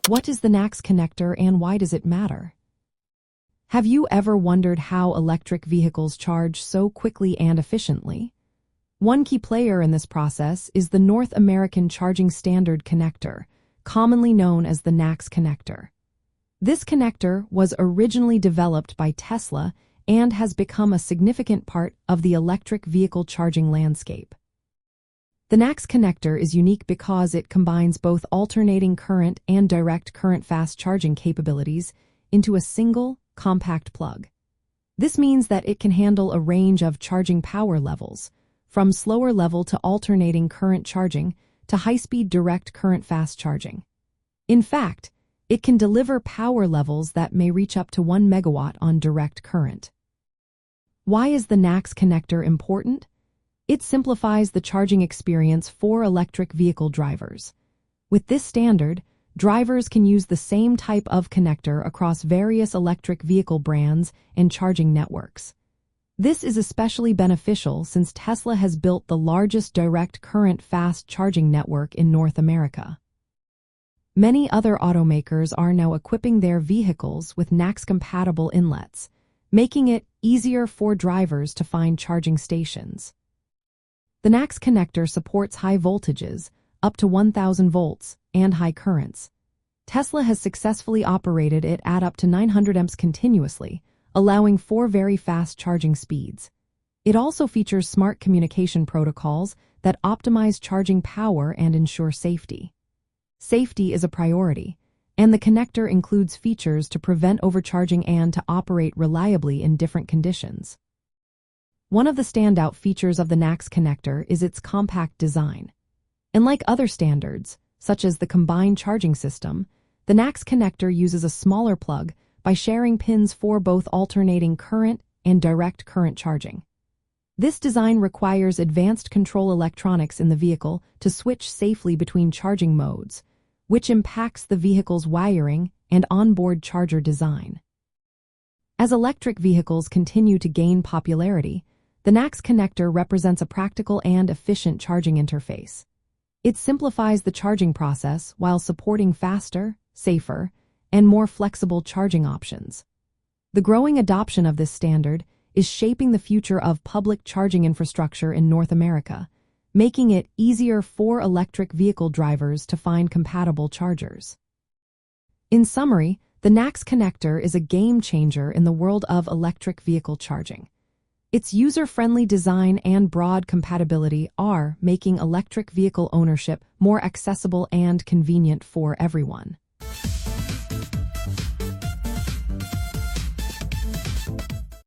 What is the NACS connector and why does it matter? Have you ever wondered how electric vehicles charge so quickly and efficiently? One key player in this process is the North American Charging Standard Connector, commonly known as the NACS connector. This connector was originally developed by Tesla and has become a significant part of the electric vehicle charging landscape. The NACS connector is unique because it combines both alternating current and direct current fast charging capabilities into a single, compact plug. This means that it can handle a range of charging power levels, from slower level to alternating current charging to high-speed direct current fast charging. In fact, it can deliver power levels that may reach up to 1 megawatt on direct current. Why is the NACS connector important? It simplifies the charging experience for electric vehicle drivers. With this standard, drivers can use the same type of connector across various electric vehicle brands and charging networks. This is especially beneficial since Tesla has built the largest direct current fast charging network in North America. Many other automakers are now equipping their vehicles with NACS-compatible inlets, making it easier for drivers to find charging stations. The NACS connector supports high voltages, up to 1,000 volts, and high currents. Tesla has successfully operated it at up to 900 amps continuously, allowing for very fast charging speeds. It also features smart communication protocols that optimize charging power and ensure safety. Safety is a priority, and the connector includes features to prevent overcharging and to operate reliably in different conditions. One of the standout features of the NACS connector is its compact design. Unlike other standards, such as the combined charging system, the NACS connector uses a smaller plug by sharing pins for both alternating current and direct current charging. This design requires advanced control electronics in the vehicle to switch safely between charging modes, which impacts the vehicle's wiring and onboard charger design. As electric vehicles continue to gain popularity, the NACS connector represents a practical and efficient charging interface. It simplifies the charging process while supporting faster, safer, and more flexible charging options. The growing adoption of this standard is shaping the future of public charging infrastructure in North America, making it easier for electric vehicle drivers to find compatible chargers. In summary, the NACS connector is a game changer in the world of electric vehicle charging. Its user-friendly design and broad compatibility are making electric vehicle ownership more accessible and convenient for everyone.